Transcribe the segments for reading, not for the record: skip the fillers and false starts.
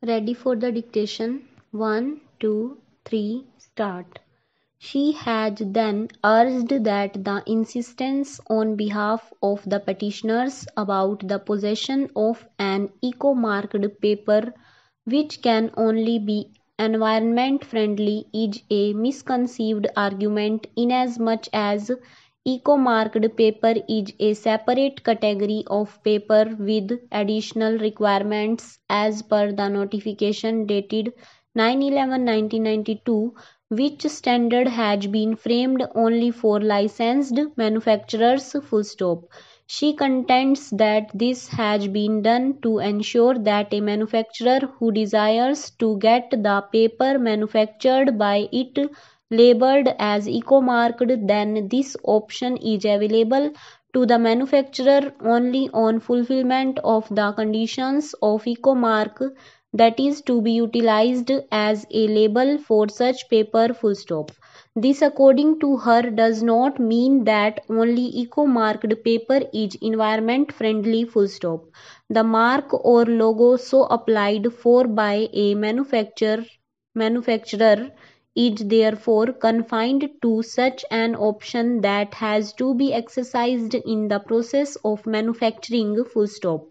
Ready for the dictation? 1, 2, 3, start. She had then urged that the insistence on behalf of the petitioners about the possession of an eco-marked paper which can only be environment friendly is a misconceived argument inasmuch as eco-marked paper is a separate category of paper with additional requirements as per the notification dated 9/11/1992, which standard has been framed only for licensed manufacturers. Full stop. She contends that this has been done to ensure that a manufacturer who desires to get the paper manufactured by it labeled as eco-marked, then this option is available to the manufacturer only on fulfillment of the conditions of eco-mark, that is to be utilized as a label for such paper. Full stop. This, according to her, does not mean that only eco-marked paper is environment friendly. Full stop. The mark or logo so applied for by a manufacturer is therefore confined to such an option that has to be exercised in the process of manufacturing. Full stop.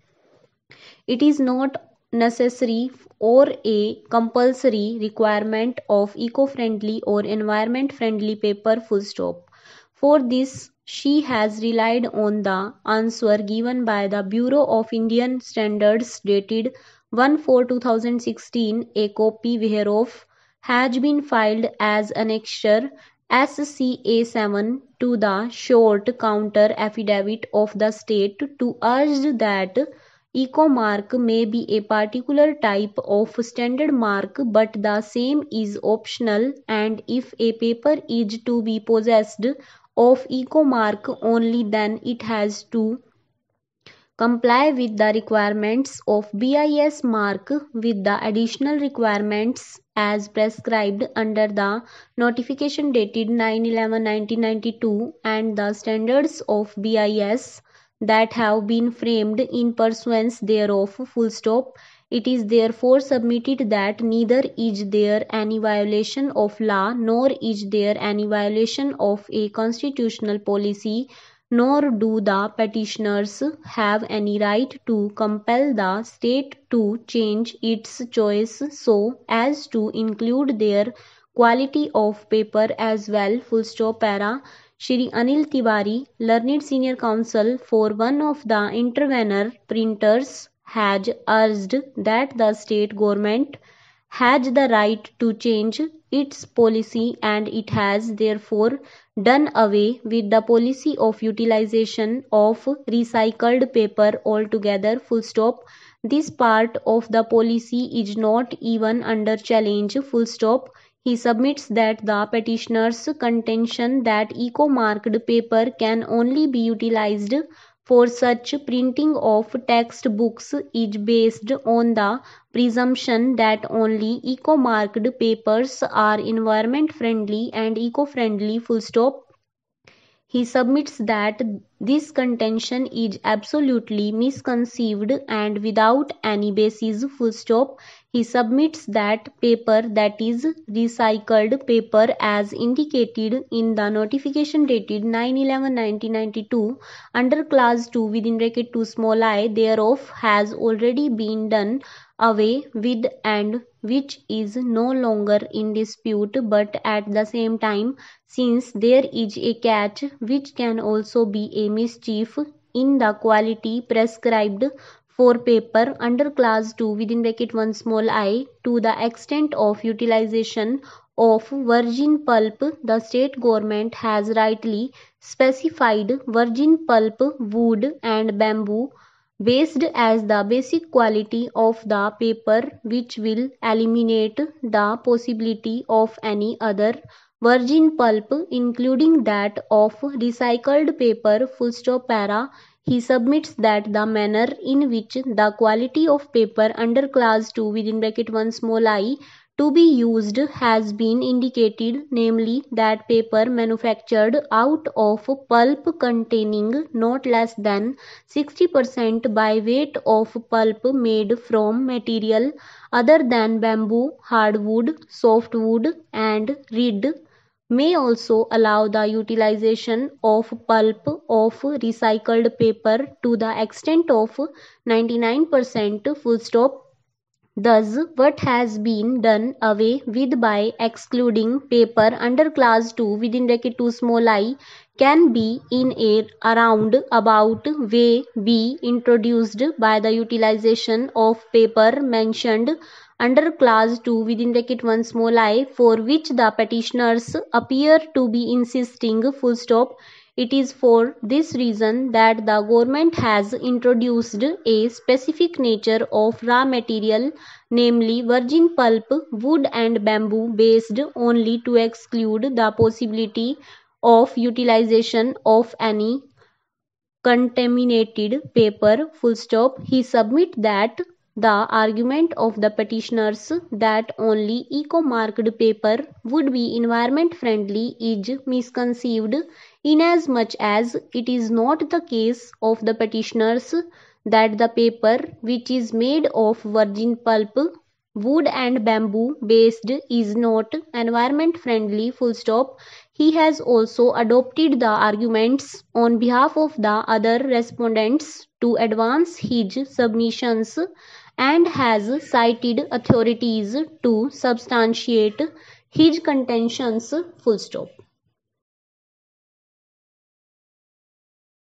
It is not necessary or a compulsory requirement of eco-friendly or environment-friendly paper. Full stop. For this, she has relied on the answer given by the Bureau of Indian Standards dated 1/4/2016, a copy whereof has been filed as Annexure SCA-7 to the short counter affidavit of the state to urge that eco-mark may be a particular type of standard mark, but the same is optional, and if a paper is to be possessed of eco-mark only, then it has to comply with the requirements of BIS mark with the additional requirements as prescribed under the notification dated 9/11/1992 and the standards of BIS that have been framed in pursuance thereof. Full stop. It is therefore submitted that neither is there any violation of law, nor is there any violation of a constitutional policy, nor do the petitioners have any right to compel the state to change its choice so as to include their quality of paper as well. Full stop. Para. Shri Anil Tiwari, learned senior counsel for one of the intervener printers, has urged that the state government has the right to change its policy, and it has therefore done away with the policy of utilization of recycled paper altogether. Full stop. This part of the policy is not even under challenge. Full stop. He submits that the petitioner's contention that eco-marked paper can only be utilized for such printing of textbooks is based on the presumption that only eco-marked papers are environment friendly and eco-friendly. Full stop. He submits that this contention is absolutely misconceived and without any basis. Full stop. He submits that paper, that is recycled paper, as indicated in the notification dated 9/11/1992 under class 2 within bracket 2 small I thereof has already been done away with and which is no longer in dispute, but at the same time, since there is a catch which can also be a mischief in the quality prescribed for paper under class 2 within bracket 1 small I, to the extent of utilization of virgin pulp, the state government has rightly specified virgin pulp, wood and bamboo based as the basic quality of the paper, which will eliminate the possibility of any other virgin pulp, including that of recycled paper. Full stop. Para. He submits that the manner in which the quality of paper under class 2 within bracket 1 small I to be used has been indicated, namely that paper manufactured out of pulp containing not less than 60% by weight of pulp made from material other than bamboo, hardwood, softwood, and reed may also allow the utilization of pulp of recycled paper to the extent of 99%. Full stop. Thus, what has been done away with by excluding paper under class 2 within bracket 2 small I can be in a around about way be introduced by the utilization of paper mentioned under class 2 within bracket 1 small I, for which the petitioners appear to be insisting. Full stop. It is for this reason that the government has introduced a specific nature of raw material, namely virgin pulp, wood and bamboo based, only to exclude the possibility of utilization of any contaminated paper. Full stop. He submit that the argument of the petitioners that only eco-marked paper would be environment friendly is misconceived, inasmuch as it is not the case of the petitioners that the paper which is made of virgin pulp, wood and bamboo based is not environment friendly. Full stop. He has also adopted the arguments on behalf of the other respondents to advance his submissions and has cited authorities to substantiate his contentions. Full stop.